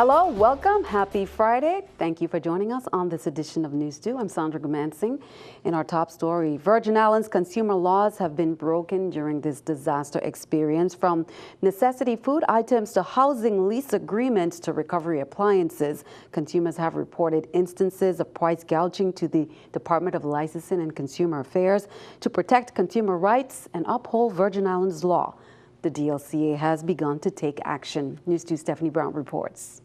Hello, welcome. Happy Friday. Thank you for joining us on this edition of News 2. I'm Sandra Gumansing. In our top story, Virgin Islands consumer laws have been broken during this disaster experience, from necessity food items to housing lease agreements to recovery appliances. Consumers have reported instances of price gouging to the Department of Licensing and Consumer Affairs to protect consumer rights and uphold Virgin Islands law. The DLCA has begun to take action. News 2 Stephanie Brown reports.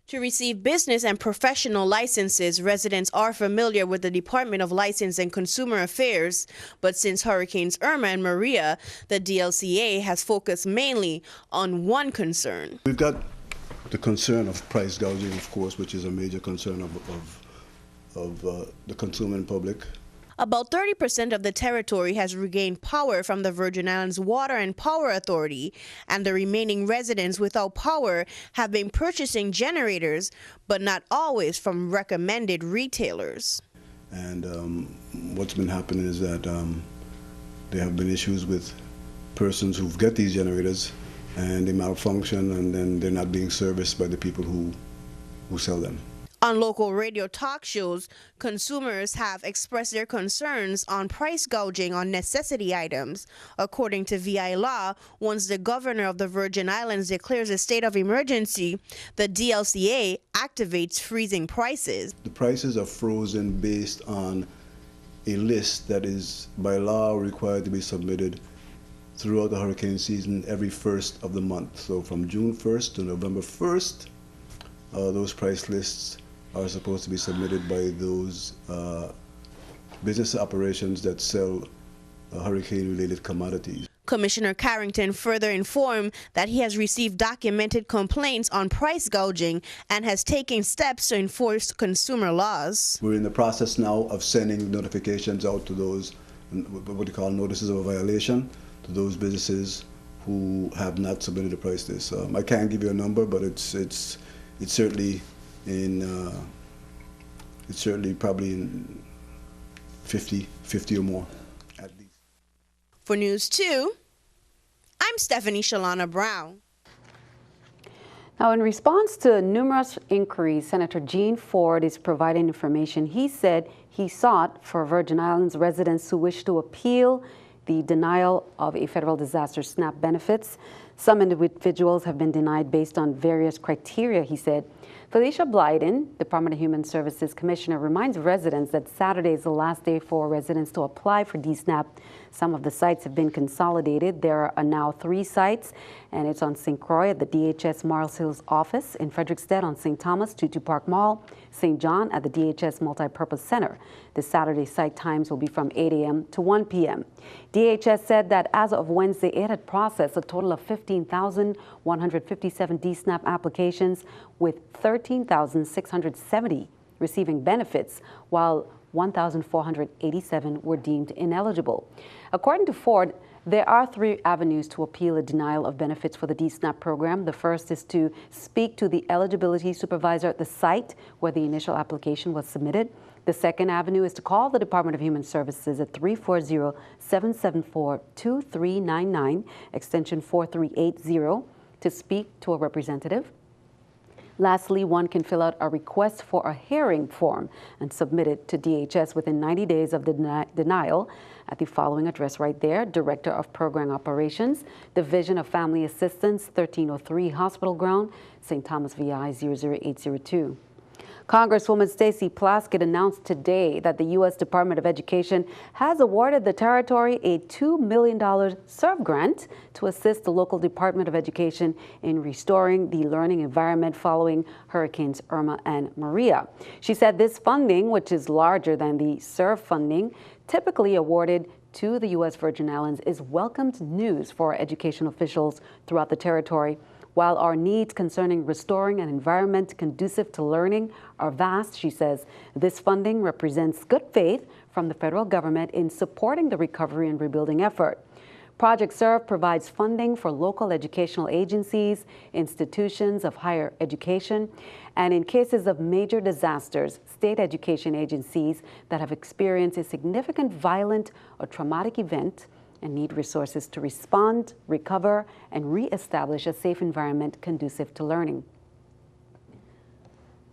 To receive business and professional licenses, residents are familiar with the Department of License and Consumer Affairs, but since Hurricanes Irma and Maria, the DLCA has focused mainly on one concern. We've got the concern of price gouging, of course, which is a major concern of the consuming public. About 30% of the territory has regained power from the Virgin Islands Water and Power Authority, and the remaining residents without power have been purchasing generators, but not always from recommended retailers. And what's been happening is that there have been issues with persons who get these generators and they malfunction, and then they're not being serviced by the people who sell them. On local radio talk shows, consumers have expressed their concerns on price gouging on necessity items. According to VI law, once the governor of the Virgin Islands declares a state of emergency, the DLCA activates freezing prices. The prices are frozen based on a list that is by law required to be submitted throughout the hurricane season every first of the month. So from June 1st to November 1st, those price lists are supposed to be submitted by those business operations that sell hurricane-related commodities. Commissioner Carrington further informed that he has received documented complaints on price gouging and has taken steps to enforce consumer laws. We're in the process now of sending notifications out to those, what we call notices of a violation, to those businesses who have not submitted a price list. I can't give you a number, but it's certainly probably in 50 or more at least. For News 2, I'm Stephanie Shalana Brown. Now, in response to numerous inquiries, Senator Gene Ford is providing information. He said he sought for Virgin Islands residents who wish to appeal the denial of a federal disaster SNAP benefits. Some individuals have been denied based on various criteria, he said. Felicia Blyden, Department of Human Services Commissioner, reminds residents that Saturday is the last day for residents to apply for DSNAP. Some of the sites have been consolidated. There are now 3 sites, and it's on St. Croix at the DHS Mars Hills office, in Frederickstead on St. Thomas, Tutu Park Mall, St. John at the DHS Multipurpose Center. The Saturday site times will be from 8 a.m. to 1 p.m. DHS said that as of Wednesday, it had processed a total of 15,157 DSNAP applications, with 13,670 receiving benefits, while 1,487 were deemed ineligible. According to Ford, there are 3 avenues to appeal a denial of benefits for the DSNAP program. The first is to speak to the eligibility supervisor at the site where the initial application was submitted. The second avenue is to call the Department of Human Services at 340-774-2399, extension 4380, to speak to a representative. Lastly, one can fill out a request for a hearing form and submit it to DHS within 90 days of the denial at the following address right there: Director of Program Operations, Division of Family Assistance, 1303 Hospital Ground, St. Thomas VI 00802. Congresswoman Stacey Plaskett announced today that the U.S. Department of Education has awarded the territory a $2 million SERVE grant to assist the local Department of Education in restoring the learning environment following Hurricanes Irma and Maria. She said this funding, which is larger than the SERVE funding typically awarded to the U.S. Virgin Islands, is welcomed news for education officials throughout the territory. While our needs concerning restoring an environment conducive to learning are vast, she says, this funding represents good faith from the federal government in supporting the recovery and rebuilding effort. Project SERVE provides funding for local educational agencies, institutions of higher education, and in cases of major disasters, state education agencies that have experienced a significant violent or traumatic event, and need resources to respond, recover, and reestablish a safe environment conducive to learning.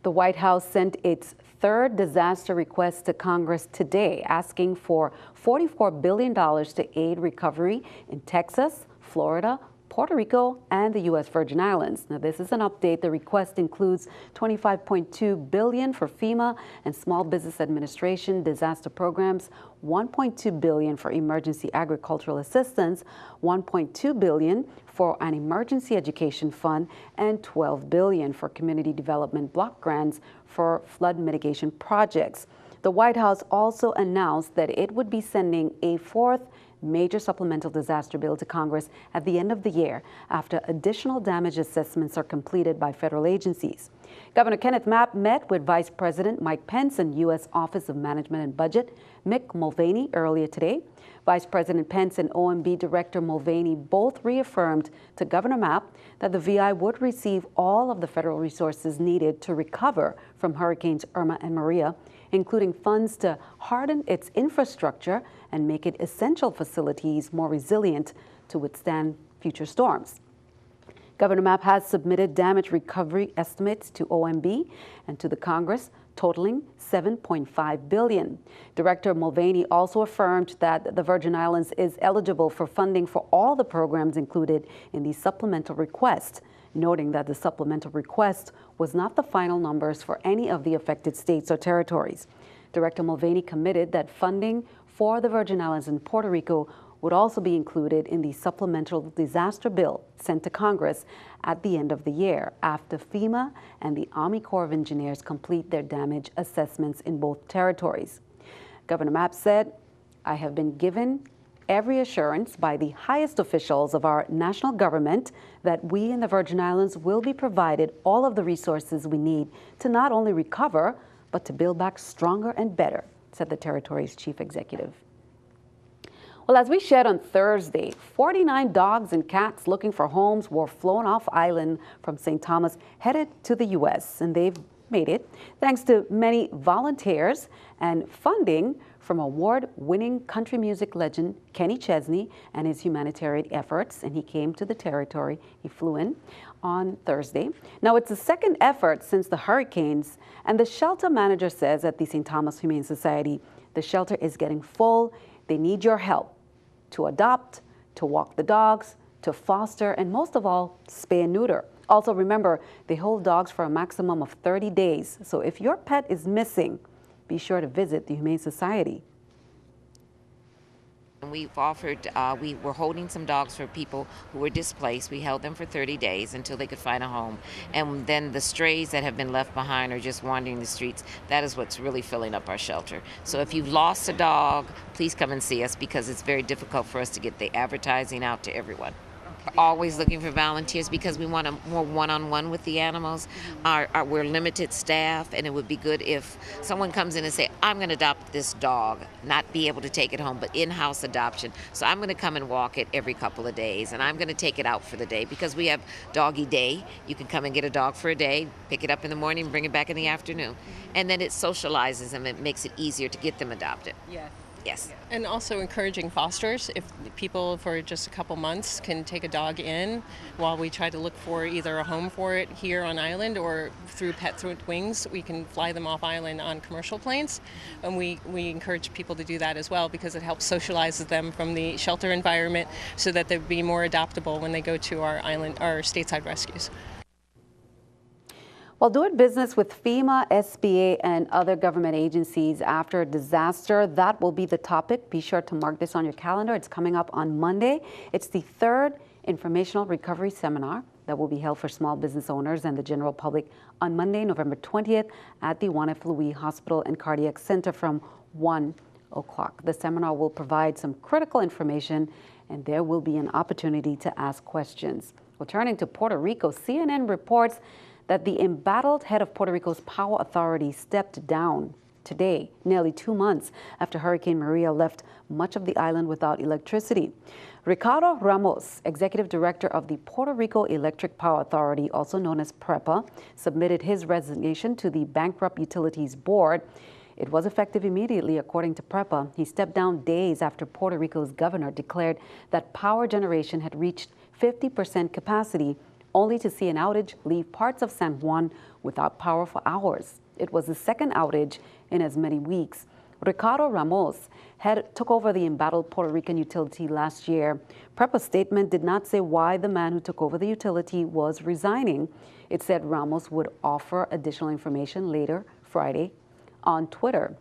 The White House sent its third disaster request to Congress today, asking for $44 billion to aid recovery in Texas, Florida, Puerto Rico, and the U.S. Virgin Islands. Now, this is an update. The request includes $25.2 billion for FEMA and Small Business Administration disaster programs, $1.2 billion for emergency agricultural assistance, $1.2 billion for an emergency education fund, and $12 billion for community development block grants for flood mitigation projects. The White House also announced that it would be sending a fourth major supplemental disaster bill to Congress at the end of the year after additional damage assessments are completed by federal agencies. Governor Kenneth Mapp met with Vice President Mike Pence and U.S. Office of Management and Budget Mick Mulvaney earlier today. Vice President Pence and OMB Director Mulvaney both reaffirmed to Governor Mapp that the VI would receive all of the federal resources needed to recover from Hurricanes Irma and Maria, including funds to harden its infrastructure and make it essential facilities more resilient to withstand future storms. Governor Mapp has submitted damage recovery estimates to OMB and to the Congress, totaling $7.5 billion. Director Mulvaney also affirmed that the Virgin Islands is eligible for funding for all the programs included in the supplemental request, noting that the supplemental request was not the final numbers for any of the affected states or territories. Director Mulvaney committed that funding for the Virgin Islands and Puerto Rico would also be included in the supplemental disaster bill sent to Congress at the end of the year after FEMA and the Army Corps of Engineers complete their damage assessments in both territories. Governor Mapp said, "I have been given every assurance by the highest officials of our national government that we in the Virgin Islands will be provided all of the resources we need to not only recover, but to build back stronger and better," said the territory's chief executive. Well, as we shared on Thursday, 49 dogs and cats looking for homes were flown off island from St. Thomas, headed to the U.S., and they've made it thanks to many volunteers and funding from award-winning country music legend Kenny Chesney and his humanitarian efforts, and he came to the territory. He flew in on Thursday. Now, it's the second effort since the hurricanes, and the shelter manager says at the St. Thomas Humane Society, the shelter is getting full. They need your help to adopt, to walk the dogs, to foster, and most of all, spay and neuter. Also, remember, they hold dogs for a maximum of 30 days. So if your pet is missing, be sure to visit the Humane Society. We've offered, we were holding some dogs for people who were displaced. We held them for 30 days until they could find a home. And then the strays that have been left behind or just wandering the streets, that is what's really filling up our shelter. So if you've lost a dog, please come and see us because it's very difficult for us to get the advertising out to everyone. Always looking for volunteers because we want a more one-on-one with the animals. We're limited staff, and it would be good if someone comes in and say, I'm going to adopt this dog, not be able to take it home, but in-house adoption. So I'm going to come and walk it every couple of days, and I'm going to take it out for the day because we have doggy day. You can come and get a dog for a day, pick it up in the morning, bring it back in the afternoon. And then it socializes them. It makes it easier to get them adopted. Yes. Yes. And also encouraging fosters, if people for just a couple months can take a dog in while we try to look for either a home for it here on island or through Pets with Wings, we can fly them off island on commercial planes. And we encourage people to do that as well because it helps socialize them from the shelter environment so that they'll be more adoptable when they go to our island, our stateside rescues. While doing business with FEMA, SBA, and other government agencies after a disaster, that will be the topic. Be sure to mark this on your calendar. It's coming up on Monday. It's the third informational recovery seminar that will be held for small business owners and the general public on Monday, November 20th at the Juan F. Louis Hospital and Cardiac Center from 1 o'clock. The seminar will provide some critical information, and there will be an opportunity to ask questions. Well, turning to Puerto Rico, CNN reports that the embattled head of Puerto Rico's power authority stepped down today, nearly 2 months after Hurricane Maria left much of the island without electricity. Ricardo Ramos, executive director of the Puerto Rico Electric Power Authority, also known as PREPA, submitted his resignation to the Bankrupt Utilities Board. It was effective immediately, according to PREPA. He stepped down days after Puerto Rico's governor declared that power generation had reached 50% capacity, only to see an outage leave parts of San Juan without power for hours. It was the second outage in as many weeks. Ricardo Ramos took over the embattled Puerto Rican utility last year. PREPA's statement did not say why the man who took over the utility was resigning. It said Ramos would offer additional information later Friday on Twitter.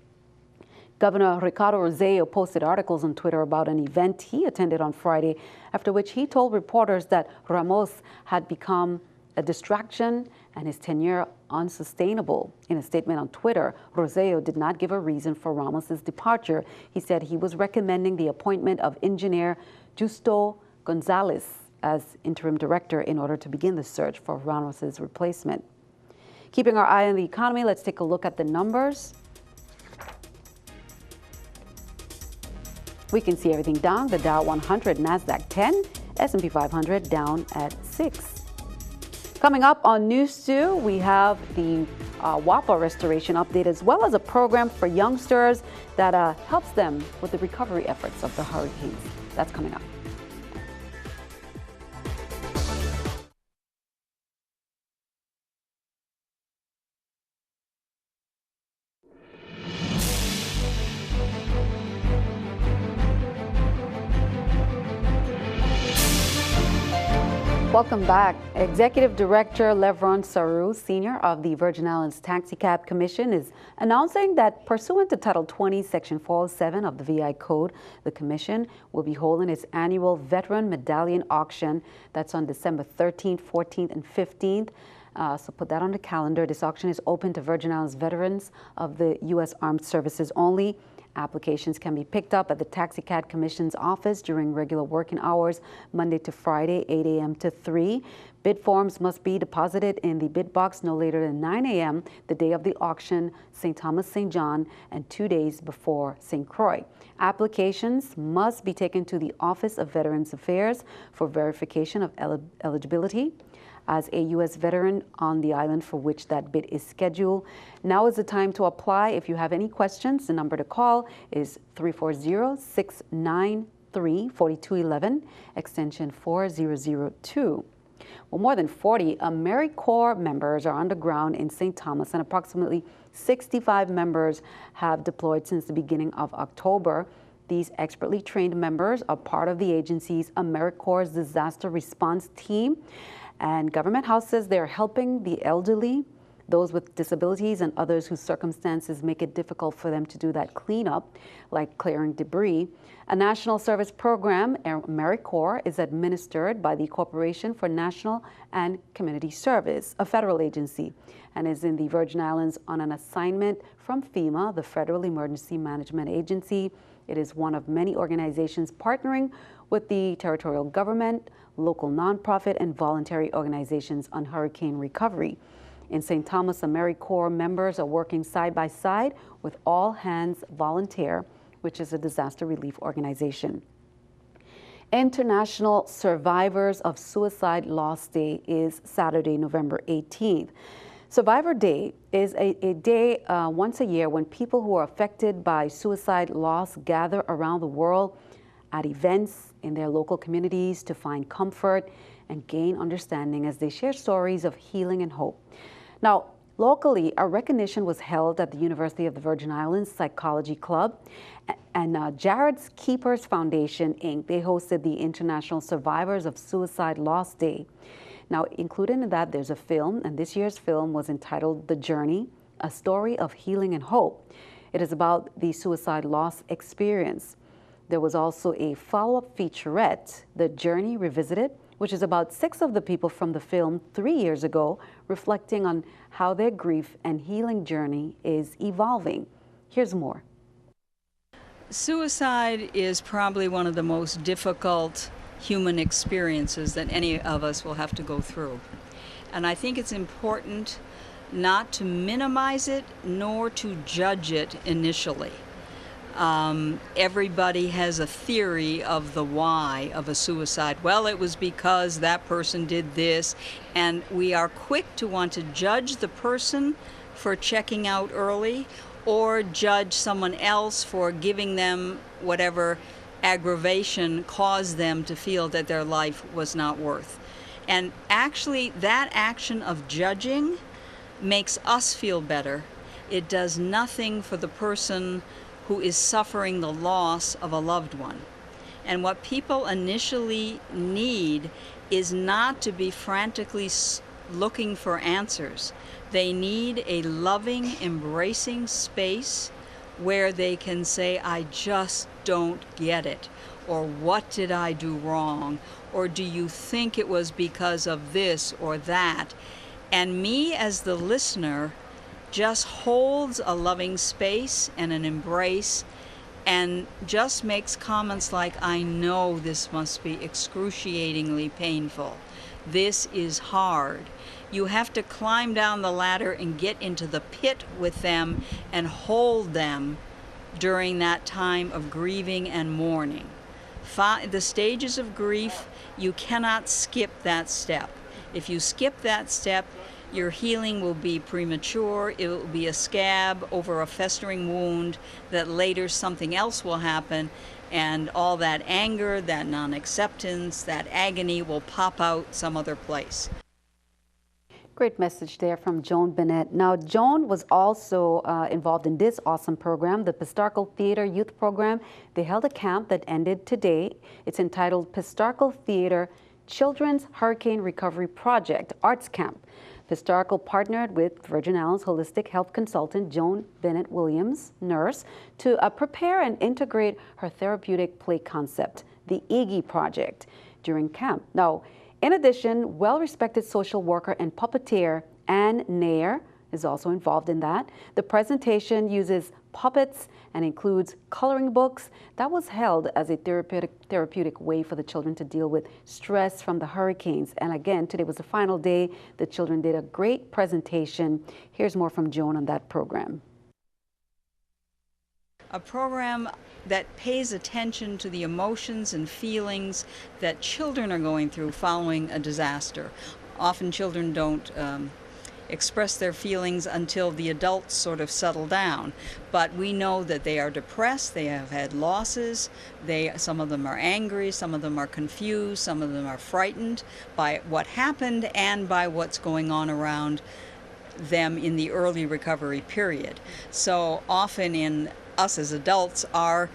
Governor Ricardo Rosselló posted articles on Twitter about an event he attended on Friday, after which he told reporters that Ramos had become a distraction and his tenure unsustainable. In a statement on Twitter, Rosselló did not give a reason for Ramos's departure. He said he was recommending the appointment of engineer Justo Gonzalez as interim director in order to begin the search for Ramos's replacement. Keeping our eye on the economy, let's take a look at the numbers. We can see everything down. The Dow 100, NASDAQ 10, S&P 500 down at 6. Coming up on News 2, we have the WAPA restoration update, as well as a program for youngsters that helps them with the recovery efforts of the hurricanes. That's coming up. Welcome back. Executive Director Levron Saru, Sr. of the Virgin Islands Taxicab Commission, is announcing that pursuant to Title 20, Section 407 of the VI Code, the Commission will be holding its annual Veteran Medallion Auction. That's on December 13th, 14th, and 15th. So put that on the calendar. This auction is open to Virgin Islands veterans of the U.S. Armed Services only. Applications can be picked up at the Taxicab Commission's office during regular working hours, Monday to Friday, 8 a.m. to 3. Bid forms must be deposited in the bid box no later than 9 a.m. the day of the auction, St. Thomas, St. John, and 2 days before St. Croix. Applications must be taken to the Office of Veterans Affairs for verification of eligibility as a U.S. veteran on the island for which that bid is scheduled. Now is the time to apply. If you have any questions, the number to call is 340-693-4211, extension 4002. Well, more than 40 AmeriCorps members are on the ground in St. Thomas, and approximately 65 members have deployed since the beginning of October. These expertly trained members are part of the agency's AmeriCorps disaster response team. And Government House says they're helping the elderly, those with disabilities, and others whose circumstances make it difficult for them to do that cleanup, like clearing debris. A national service program, AmeriCorps, is administered by the Corporation for National and Community Service, a federal agency, and is in the Virgin Islands on an assignment from FEMA, the Federal Emergency Management Agency. It is one of many organizations partnering with the territorial government, local nonprofit, and voluntary organizations on hurricane recovery. In St. Thomas, AmeriCorps members are working side by side with All Hands Volunteer, which is a disaster relief organization. International Survivors of Suicide Loss Day is Saturday, November 18th. Survivor Day is a day once a year when people who are affected by suicide loss gather around the world at events in their local communities to find comfort and gain understanding as they share stories of healing and hope. Now, locally, a recognition was held at the University of the Virgin Islands Psychology Club, and Jared's Keepers Foundation, Inc. They hosted the International Survivors of Suicide Loss Day. Now, included in that, there's a film, and this year's film was entitled The Journey, a story of healing and hope. It is about the suicide loss experience. There was also a follow-up featurette, The Journey Revisited, which is about 6 of the people from the film 3 years ago, reflecting on how their grief and healing journey is evolving. Here's more. Suicide is probably one of the most difficult human experiences that any of us will have to go through. And I think it's important not to minimize it nor to judge it initially. Everybody has a theory of the why of a suicide. Well, it was because that person did this, and we are quick to want to judge the person for checking out early or judge someone else for giving them whatever aggravation caused them to feel that their life was not worth. And actually, that action of judging makes us feel better. It does nothing for the person who is suffering the loss of a loved one. And what people initially need is not to be frantically looking for answers. They need a loving, embracing space where they can say, I just don't get it, or what did I do wrong, or do you think it was because of this or that? And me as the listener just holds a loving space and an embrace and just makes comments like, I know this must be excruciatingly painful. This is hard. You have to climb down the ladder and get into the pit with them and hold them during that time of grieving and mourning. The stages of grief, you cannot skip that step. If you skip that step, your healing will be premature. It will be a scab over a festering wound that later something else will happen, and all that anger, that non-acceptance, that agony will pop out some other place. Great message there from Joan Bennett. Now, Joan was also involved in this awesome program, the Pistarckle Theater Youth Program. They held a camp that ended today. It's entitled Pistarckle Theater Children's Hurricane Recovery Project Arts Camp. Pistarckle partnered with Virgin Islands holistic health consultant Joan Bennett Williams, nurse, to prepare and integrate her therapeutic play concept, the Iggy Project, during camp. Now, in addition, well-respected social worker and puppeteer Ann Nair is also involved in that. The presentation uses puppets and includes coloring books. That was held as a therapeutic way for the children to deal with stress from the hurricanes. And again, today was the final day. The children did a great presentation. Here's more from Joan on that program. A program that pays attention to the emotions and feelings that children are going through following a disaster. Often children don't express their feelings until the adults sort of settle down. But we know that they are depressed, they have had losses, some of them are angry, some of them are confused, some of them are frightened by what happened and by what's going on around them in the early recovery period. So often in us as adults are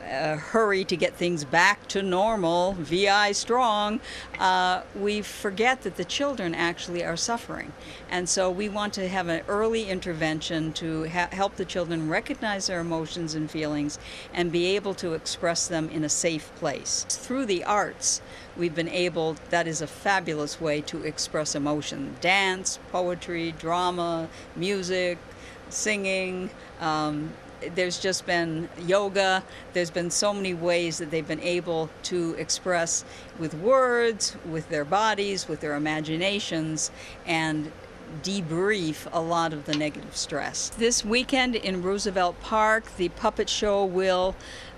hurry to get things back to normal, VI strong, we forget that the children actually are suffering. And so we want to have an early intervention to help the children recognize their emotions and feelings and be able to express them in a safe place. Through the arts, we've been able, that is a fabulous way to express emotion. Dance, poetry, drama, music, singing, there's just been yoga. There's been so many ways that they've been able to express with words, with their bodies, with their imaginations, and debrief a lot of the negative stress. This weekend in Roosevelt Park, the puppet show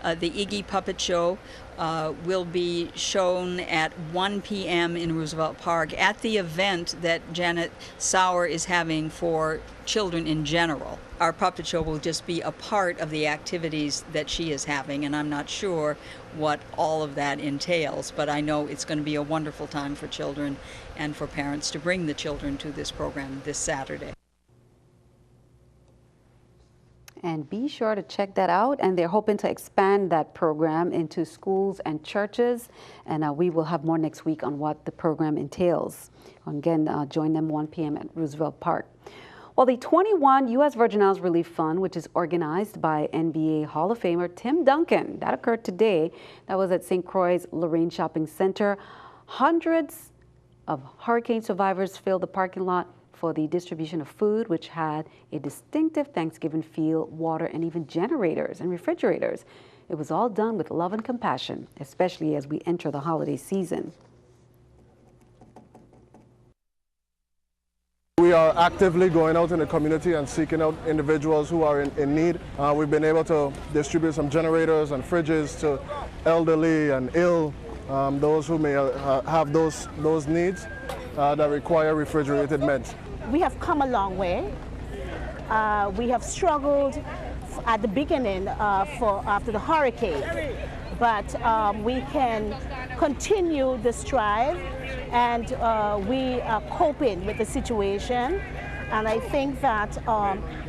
the Iggy Puppet Show will be shown at 1 p.m. in Roosevelt Park at the event that Janet Sauer is having for children in general. Our puppet show will just be a part of the activities that she is having, and I'm not sure what all of that entails, but I know it's going to be a wonderful time for children and for parents to bring the children to this program this Saturday. And be sure to check that out. And they're hoping to expand that program into schools and churches. And we will have more next week on what the program entails. Again, join them 1 p.m. at Roosevelt Park. Well, the 21 U.S. Virgin Islands Relief Fund, which is organized by NBA Hall of Famer Tim Duncan, that occurred today. That was at St. Croix Lorraine Shopping Center. Hundreds of hurricane survivors filled the parking lot for the distribution of food, which had a distinctive Thanksgiving feel, water, and even generators and refrigerators. It was all done with love and compassion, especially as we enter the holiday season. We are actively going out in the community and seeking out individuals who are in need. We've been able to distribute some generators and fridges to elderly and ill, those who may have those needs that require refrigerated meds. We have come a long way. we have struggled at the beginning after the hurricane, but we can continue this drive, and we are coping with the situation. And I think that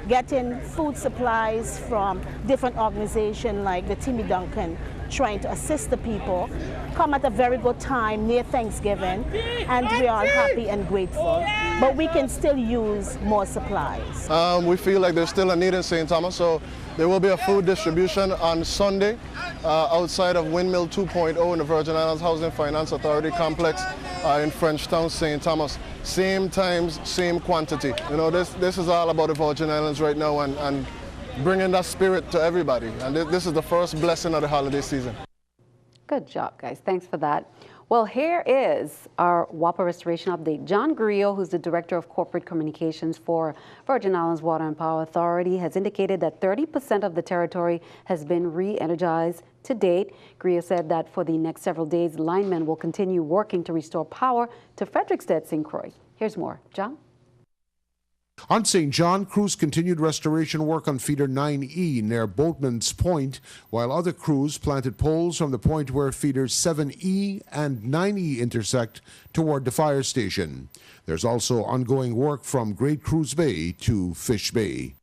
getting food supplies from different organizations like the Timmy Duncan, trying to assist the people, come at a very good time near Thanksgiving, and we are happy and grateful. But we can still use more supplies. We feel like there's still a need in St. Thomas, so there will be a food distribution on Sunday outside of Windmill 2.0 in the Virgin Islands Housing Finance Authority complex in Frenchtown, St. Thomas. Same times, same quantity. You know, this is all about the Virgin Islands right now, and bringing that spirit to everybody. And this is the first blessing of the holiday season. Good job, guys. Thanks for that. Well, here is our WAPA restoration update. John Grillo, who's the Director of Corporate Communications for Virgin Islands Water and Power Authority, has indicated that 30% of the territory has been re-energized to date. Grillo said that for the next several days, linemen will continue working to restore power to Frederiksted, St. Croix. Here's more. John? On St. John, crews continued restoration work on Feeder 9E near Boatman's Point, while other crews planted poles from the point where Feeders 7E and 9E intersect toward the fire station. There's also ongoing work from Great Cruise Bay to Fish Bay.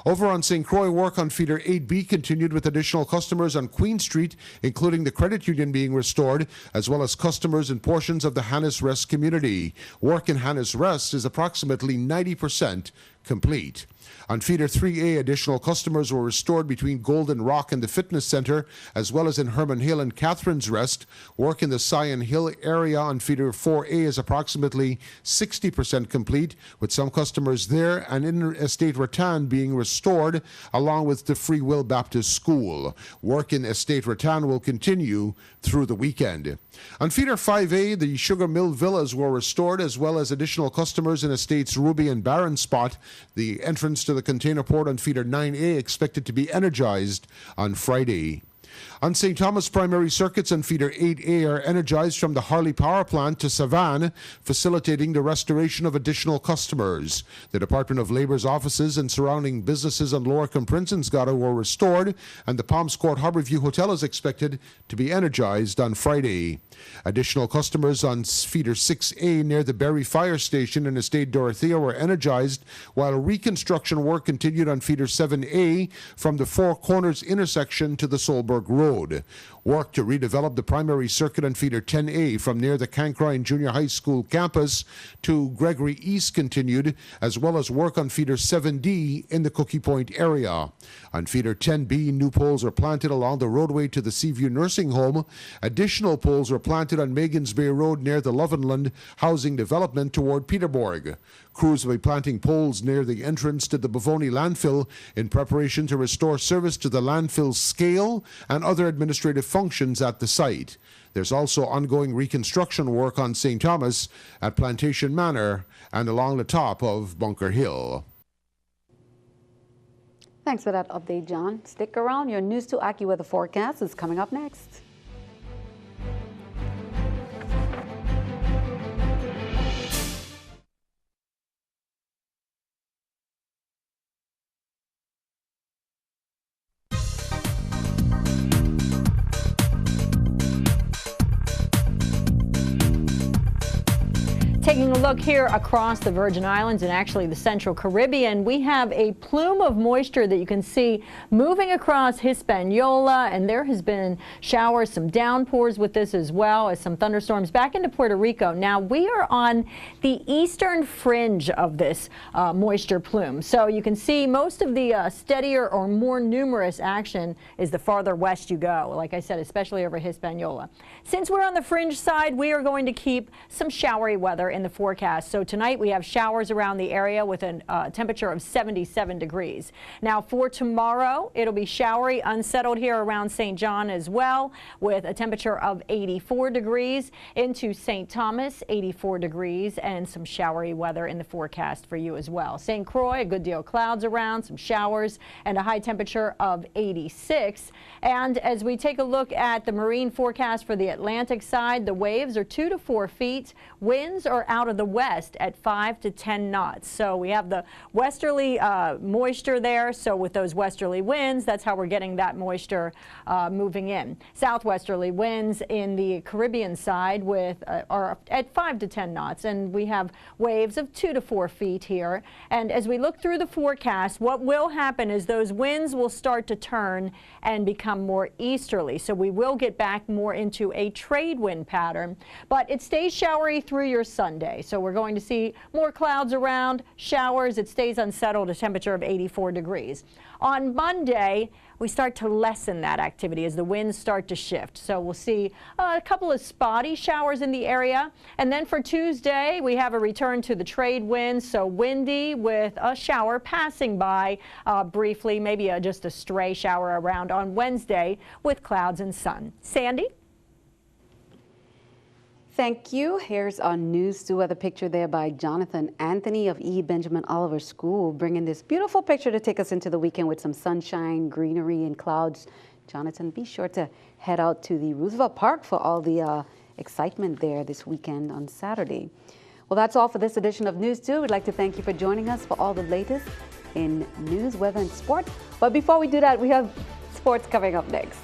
Over on St. Croix, work on Feeder 8B continued with additional customers on Queen Street, including the credit union being restored, as well as customers in portions of the Hannes Rest community. Work in Hannes Rest is approximately 90% complete. On Feeder 3A, additional customers were restored between Golden Rock and the Fitness Center, as well as in Herman Hill and Catherine's Rest. Work in the Sion Hill area on Feeder 4A is approximately 60% complete, with some customers there and Estate Rattan being restored, along with the Free Will Baptist School. Work in Estate Rattan will continue through the weekend. On Feeder 5A, the Sugar Mill Villas were restored, as well as additional customers in Estates Ruby and Barron Spot. The entrance to the container port on Feeder 9A expected to be energized on Friday. On St. Thomas, primary circuits on Feeder 8A are energized from the Harley Power Plant to Savannah, facilitating the restoration of additional customers. The Department of Labor's offices and surrounding businesses on Lower Comprinsensgata were restored, and the Palms Court Harborview Hotel is expected to be energized on Friday. Additional customers on Feeder 6A near the Berry Fire Station in Estate Dorothea were energized, while reconstruction work continued on Feeder 7A from the Four Corners intersection to the Solberg Road. Work to redevelop the primary circuit on Feeder 10A from near the Cancrine Junior High School campus to Gregory East continued, as well as work on Feeder 7D in the Cookie Point area. On Feeder 10B, new poles are planted along the roadway to the Seaview Nursing Home. Additional poles were planted on Megans Bay Road near the Lovenland housing development toward Peterborg. Crews will be planting poles near the entrance to the Bavoni landfill in preparation to restore service to the landfill's scale and other administrative functions at the site. There's also ongoing reconstruction work on St. Thomas at Plantation Manor and along the top of Bunker Hill. Thanks for that update, John. Stick around. Your News 2 AccuWeather forecast is coming up next. Taking a look here across the Virgin Islands and actually the Central Caribbean, we have a plume of moisture that you can see moving across Hispaniola, and there has been showers, some downpours with this as well as some thunderstorms back into Puerto Rico. Now we are on the eastern fringe of this moisture plume, so you can see most of the steadier or more numerous action is the farther west you go, like I said, especially over Hispaniola. Since we're on the fringe side, we are going to keep some showery weather in the forecast. So tonight we have showers around the area with a temperature of 77 degrees. Now for tomorrow, it'll be showery, unsettled here around St. John as well, with a temperature of 84 degrees. Into St. Thomas, 84 degrees, and some showery weather in the forecast for you as well. St. Croix, a good deal of clouds around, some showers, and a high temperature of 86. And as we take a look at the marine forecast for the Atlantic side, the waves are 2 to 4 feet. Winds are out of the west at 5 to 10 knots. So we have the westerly moisture there. So with those westerly winds, that's how we're getting that moisture moving in. Southwesterly winds in the Caribbean side are at 5 to 10 knots, and we have waves of 2 to 4 feet here. And as we look through the forecast, what will happen is those winds will start to turn and become more easterly. So we will get back more into a trade wind pattern, but it stays showery through your Sunday. So we're going to see more clouds around, showers. It stays unsettled, a temperature of 84 degrees. On Monday, we start to lessen that activity as the winds start to shift. So we'll see a couple of spotty showers in the area. And then for Tuesday, we have a return to the trade winds, so windy with a shower passing by briefly, maybe just a stray shower around on Wednesday with clouds and sun. Sandy? Thank you. Here's our News 2 weather picture there by Jonathan Anthony of E. Benjamin Oliver School, bringing this beautiful picture to take us into the weekend with some sunshine, greenery, and clouds. Jonathan, be sure to head out to the Roosevelt Park for all the excitement there this weekend on Saturday. Well, that's all for this edition of News 2. We'd like to thank you for joining us for all the latest in news, weather, and sport. But before we do that, we have sports coming up next.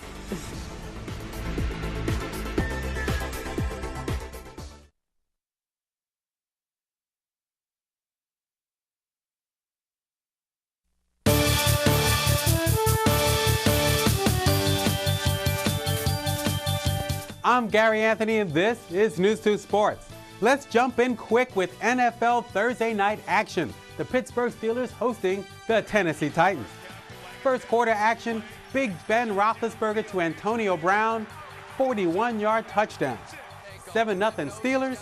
I'm Gary Anthony, and this is News 2 Sports. Let's jump in quick with NFL Thursday night action. The Pittsburgh Steelers hosting the Tennessee Titans. First quarter action, Big Ben Roethlisberger to Antonio Brown, 41-yard touchdown. 7-0 Steelers.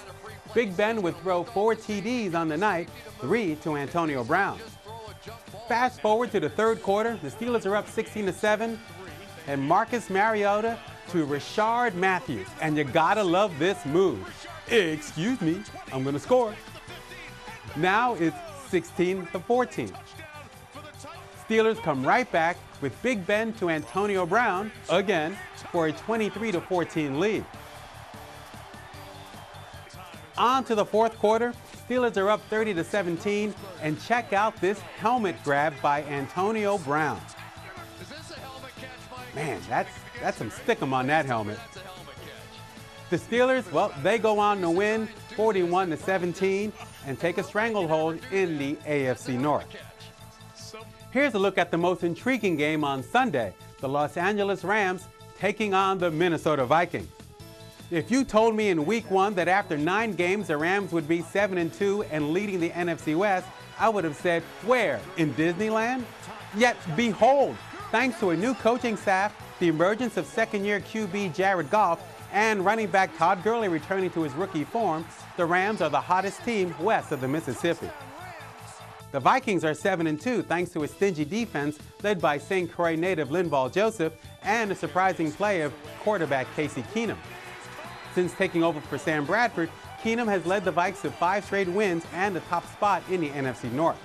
Big Ben would throw 4 TDs on the night, 3 to Antonio Brown. Fast forward to the third quarter, the Steelers are up 16-7, and Marcus Mariota to Rashard Matthews, and you gotta love this move. Excuse me, I'm gonna score. Now it's 16-14. Steelers come right back with Big Ben to Antonio Brown again for a 23-14 lead. On to the fourth quarter, Steelers are up 30-17, and check out this helmet grab by Antonio Brown. Man, that's some stickum on that helmet. The Steelers, well, they go on to win 41-17 and take a stranglehold in the AFC North. Here's a look at the most intriguing game on Sunday, the Los Angeles Rams taking on the Minnesota Vikings. If you told me in week 1 that after 9 games the Rams would be 7-2 and leading the NFC West, I would have said, where? In Disneyland? Yet behold, thanks to a new coaching staff, the emergence of second-year QB Jared Goff, and running back Todd Gurley returning to his rookie form, the Rams are the hottest team west of the Mississippi. The Vikings are 7-2 thanks to a stingy defense led by St. Croix native Linval Joseph and a surprising play of quarterback Casey Keenum. Since taking over for Sam Bradford, Keenum has led the Vikes to 5 straight wins and the top spot in the NFC North.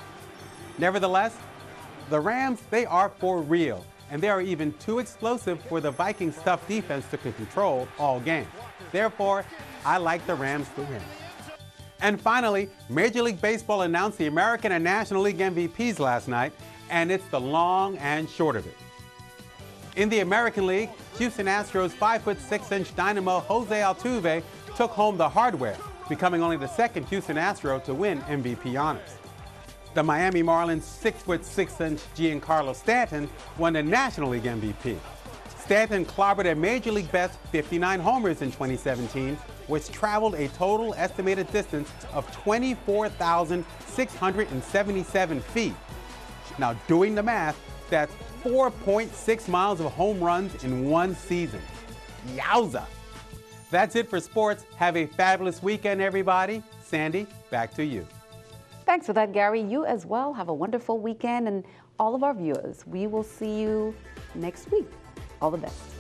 Nevertheless, the Rams, they are for real, and they are even too explosive for the Vikings' tough defense to control all game. Therefore, I like the Rams to win. And finally, Major League Baseball announced the American and National League MVPs last night, and it's the long and short of it. In the American League, Houston Astros 5'6" dynamo Jose Altuve took home the hardware, becoming only the second Houston Astro to win MVP honors. The Miami Marlins 6'6" Giancarlo Stanton won the National League MVP. Stanton clobbered a Major League best 59 homers in 2017, which traveled a total estimated distance of 24,677 feet. Now, doing the math, that's 4.6 miles of home runs in one season. Yowza! That's it for sports. Have a fabulous weekend, everybody. Sandy, back to you. Thanks for that, Gary. You as well. Have a wonderful weekend, and all of our viewers, we will see you next week. All the best.